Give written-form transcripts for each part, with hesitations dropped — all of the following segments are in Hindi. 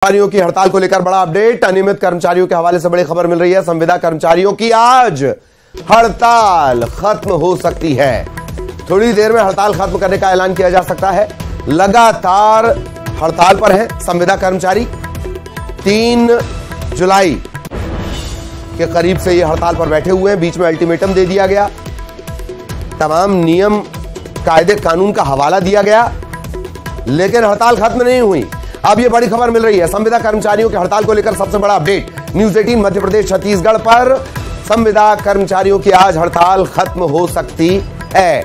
कर्मचारियों की हड़ताल को लेकर बड़ा अपडेट। अनियमित कर्मचारियों के हवाले से बड़ी खबर मिल रही है। संविदा कर्मचारियों की आज हड़ताल खत्म हो सकती है। थोड़ी देर में हड़ताल खत्म करने का ऐलान किया जा सकता है। लगातार हड़ताल पर हैं संविदा कर्मचारी। 3 जुलाई के करीब से ये हड़ताल पर बैठे हुए हैं। बीच में अल्टीमेटम दे दिया गया, तमाम नियम कायदे कानून का हवाला दिया गया, लेकिन हड़ताल खत्म नहीं हुई। अब ये बड़ी खबर मिल रही है संविदा कर्मचारियों की हड़ताल को लेकर। सबसे बड़ा अपडेट न्यूज़ 18 मध्य प्रदेश छत्तीसगढ़ पर। संविदा कर्मचारियों की आज हड़ताल खत्म हो सकती है।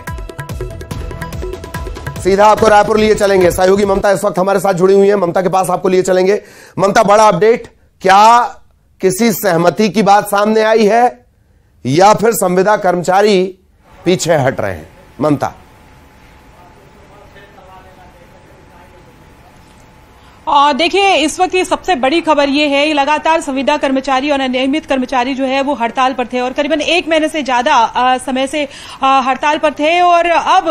सीधा आपको रायपुर लिए चलेंगे। सहयोगी ममता इस वक्त हमारे साथ जुड़ी हुई है। ममता के पास आपको लिए चलेंगे। ममता, बड़ा अपडेट, क्या किसी सहमति की बात सामने आई है या फिर संविदा कर्मचारी पीछे हट रहे हैं? ममता, देखिए, इस वक्त ये सबसे बड़ी खबर ये है, लगातार संविदा कर्मचारी और अनियमित कर्मचारी जो है वो हड़ताल पर थे और करीबन 1 महीने से ज्यादा समय से हड़ताल पर थे और अब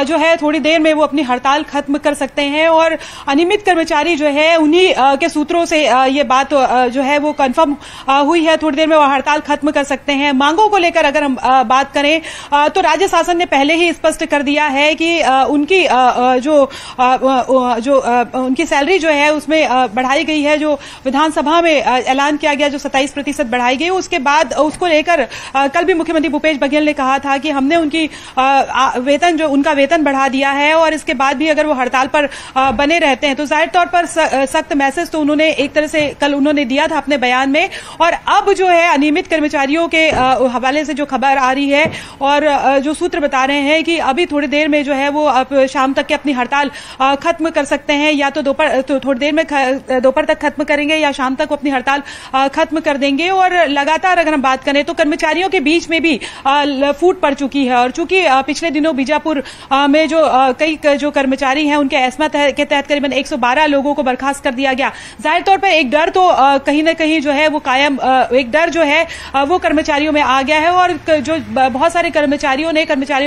जो है थोड़ी देर में वो अपनी हड़ताल खत्म कर सकते हैं। और अनियमित कर्मचारी जो है उन्हीं के सूत्रों से ये बात जो है वो कंफर्म हुई है। थोड़ी देर में वो हड़ताल खत्म कर सकते हैं। मांगों को लेकर अगर हम बात करें तो राज्य शासन ने पहले ही स्पष्ट कर दिया है कि उनकी उनकी सैलरी जो है उसमें बढ़ाई गई है। जो विधानसभा में ऐलान किया गया, जो 27% बढ़ाई गई, उसके बाद उसको लेकर कल भी मुख्यमंत्री भूपेश बघेल ने कहा था कि हमने उनकी उनका वेतन बढ़ा दिया है और इसके बाद भी अगर वो हड़ताल पर बने रहते हैं तो जाहिर तौर पर सख्त मैसेज तो उन्होंने एक तरह से कल उन्होंने दिया था अपने बयान में। और अब जो है अनियमित कर्मचारियों के हवाले से जो खबर आ रही है और जो सूत्र बता रहे हैं कि अभी थोड़ी देर में जो है वो अब शाम तक के अपनी हड़ताल खत्म कर सकते हैं, या तो थोड़ी देर में दोपहर तक खत्म करेंगे या शाम तक अपनी हड़ताल खत्म कर देंगे। और लगातार अगर हम बात करें तो कर्मचारियों के बीच में भी फूट पड़ चुकी है। और चूंकि पिछले दिनों बीजापुर में जो कई जो कर्मचारी हैं उनके एस्मा के तहत करीबन 112 लोगों को बर्खास्त कर दिया गया। जाहिर तौर पर एक डर तो कहीं ना कहीं जो है वो कायम, एक डर जो है वो कर्मचारियों में आ गया है और जो बहुत सारे कर्मचारियों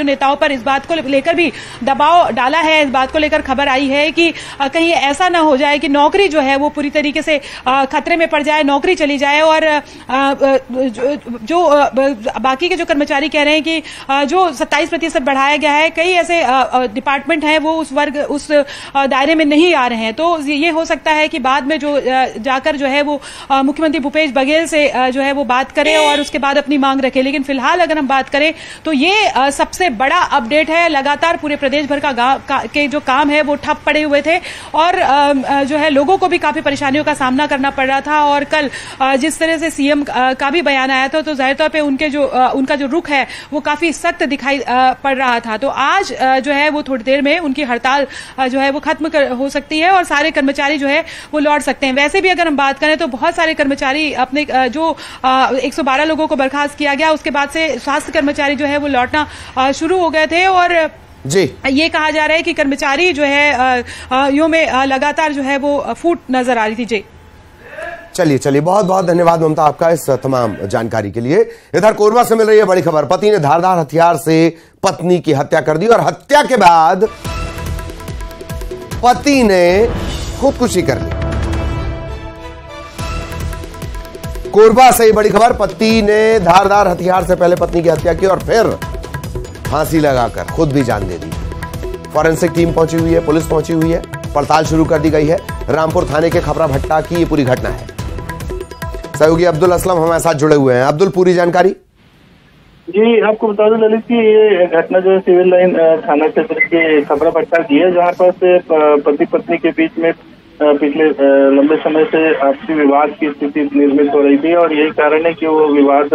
नेताओं पर इस बात को लेकर भी दबाव डाला है। इस बात को लेकर खबर आई है कि कहीं ऐसा ना हो जाए कि नौकरी जो है वो पूरी तरीके से खतरे में पड़ जाए, नौकरी चली जाए। और जो बाकी के जो कर्मचारी कह रहे हैं कि जो 27% बढ़ाया गया है, कई ऐसे डिपार्टमेंट हैं वो उस दायरे में नहीं आ रहे हैं। तो ये हो सकता है कि बाद में जो जाकर जो है वो मुख्यमंत्री भूपेश बघेल से जो है वो बात करें और उसके बाद अपनी मांग रखें। लेकिन फिलहाल अगर हम बात करें तो ये सबसे बड़ा अपडेट है। लगातार पूरे प्रदेश भर के जो काम है वो ठप पड़े हुए थे और जो है लोगों को भी काफी परेशानियों का सामना करना पड़ रहा था। और कल जिस तरह से सीएम का भी बयान आया था तो जाहिर तौर पे उनका जो रुख है वो काफी सख्त दिखाई पड़ रहा था। तो आज जो है वो थोड़ी देर में उनकी हड़ताल जो है वो खत्म हो सकती है और सारे कर्मचारी जो है वो लौट सकते हैं। वैसे भी अगर हम बात करें तो बहुत सारे कर्मचारी अपने जो 112 लोगों को बर्खास्त किया गया उसके बाद से स्वास्थ्य कर्मचारी जो है वो लौटना शुरू हो गए थे और जी ये कहा जा रहा है कि कर्मचारी जो है यो में लगातार जो है वो फूट नजर आ रही थी। जी चलिए, बहुत बहुत धन्यवाद ममता आपका इस तमाम जानकारी के लिए। इधर कोरबा से मिल रही है बड़ी खबर। पति ने धारदार हथियार से पत्नी की हत्या कर दी और हत्या के बाद पति ने खुदकुशी कर ली। कोरबा से बड़ी खबर। पति ने धारदार हथियार से पहले पत्नी की हत्या की और फिर फांसी लगाकर खुद भी जान दे दी। फॉरेंसिक टीम पहुंची हुई है, पुलिस पहुंची हुई है, पड़ताल शुरू कर दी गई है। रामपुर थाने के खपरा भट्टा की ये पूरी घटना है। सहयोगी अब्दुल असलम हमारे साथ जुड़े हुए हैं। अब्दुल, पूरी जानकारी। जी, आपको बता दूं ललित की ये घटना जो है सिविल लाइन थाना क्षेत्र के खपरा भट्टा की है, जहाँ पर पति पत्नी के बीच में पिछले लंबे समय से आपसी विवाद की स्थिति निर्मित हो रही थी और यही कारण है कि वो विवाद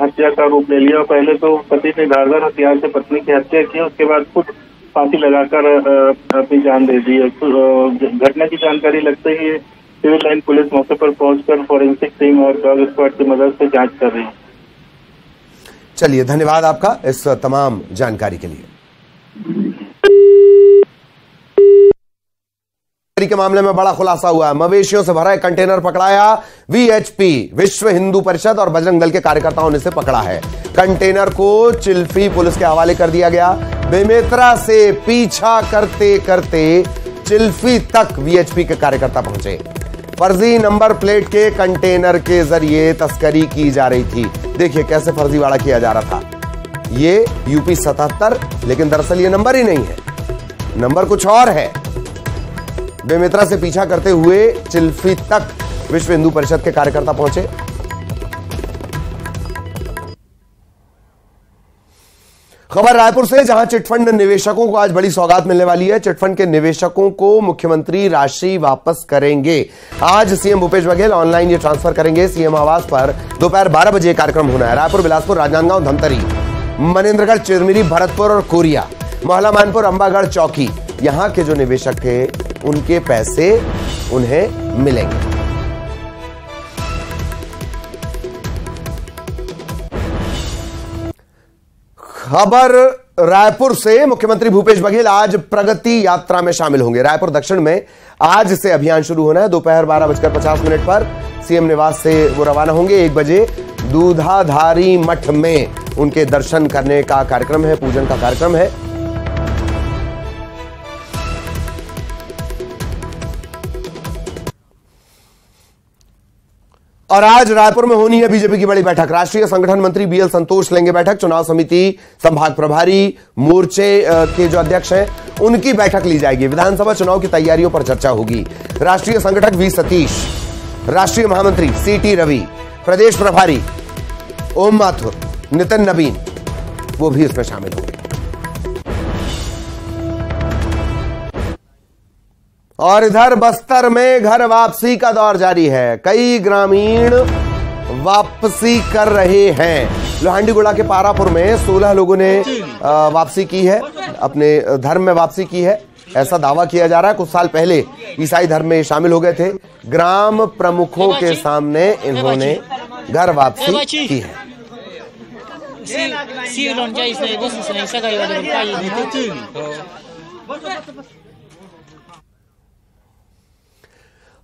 हत्या का रूप ले लिया। पहले तो पति ने धारदार हथियार से पत्नी की हत्या की, उसके बाद खुद फांसी लगाकर अपनी जान दे दी। घटना की जानकारी लगते ही सिविल लाइन पुलिस मौके पर पहुंचकर फॉरेंसिक टीम और डॉग स्क्वाड की मदद से जांच कर रही है। चलिए, धन्यवाद आपका इस तमाम जानकारी के लिए। के मामले में बड़ा खुलासा हुआ है। मवेशियों से भरा एक कंटेनर पकड़ाया। वीएचपी विश्व हिंदू परिषद और बजरंग दल के कार्यकर्ताओं ने इसे पकड़ा है। कंटेनर को चिल्फी पुलिस के हवाले कर दिया गया। बेमेतरा से पीछा करते करते चिल्फी तक वीएचपी के कार्यकर्ता पहुंचे। फर्जी नंबर प्लेट के कंटेनर के जरिए तस्करी की जा रही थी। देखिए कैसे फर्जीवाड़ा किया जा रहा था। ये यूपी 77, लेकिन दरअसल ये नंबर ही नहीं है, नंबर कुछ और है। बेमित्रा से पीछा करते हुए चिल्फी तक विश्व हिंदू परिषद के कार्यकर्ता पहुंचे। खबर रायपुर से, जहां चिटफंड निवेशकों को आज बड़ी सौगात मिलने वाली है। चिटफंड के निवेशकों को मुख्यमंत्री राशि वापस करेंगे। आज सीएम भूपेश बघेल ऑनलाइन ये ट्रांसफर करेंगे। सीएम आवास पर दोपहर 12 बजे कार्यक्रम होना है। रायपुर, बिलासपुर, राजनांदगांव, धमतरी, मनेन्द्रगढ़, चिरमिरी, भरतपुर और कोरिया, मोहला मानपुर, अंबागढ़, चौकी, यहां के जो निवेशक थे उनके पैसे उन्हें मिलेंगे। खबर रायपुर से, मुख्यमंत्री भूपेश बघेल आज प्रगति यात्रा में शामिल होंगे। रायपुर दक्षिण में आज से अभियान शुरू होना है। दोपहर 12:50 पर सीएम निवास से वो रवाना होंगे। 1 बजे दूधाधारी मठ में उनके दर्शन करने का कार्यक्रम है, पूजन का कार्यक्रम है। और आज रायपुर में होनी है बीजेपी की बड़ी बैठक। राष्ट्रीय संगठन मंत्री बीएल संतोष लेंगे बैठक। चुनाव समिति, संभाग प्रभारी, मोर्चे के जो अध्यक्ष हैं उनकी बैठक ली जाएगी। विधानसभा चुनाव की तैयारियों पर चर्चा होगी। राष्ट्रीय संगठक वी सतीश, राष्ट्रीय महामंत्री सीटी रवि, प्रदेश प्रभारी ओम माथुर, नितिन नवीन, वो भी इसमें शामिल होंगे। और इधर बस्तर में घर वापसी का दौर जारी है। कई ग्रामीण वापसी कर रहे हैं। लोहांडीगुड़ा के पारापुर में 16 लोगों ने वापसी की है, अपने धर्म में वापसी की है, ऐसा दावा किया जा रहा है। कुछ साल पहले ईसाई धर्म में शामिल हो गए थे। ग्राम प्रमुखों के सामने इन्होंने घर वापसी की है।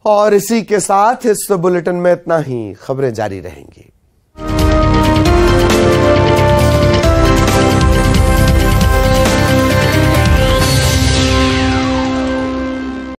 और इसी के साथ इस बुलेटिन में इतना ही। खबरें जारी रहेंगी।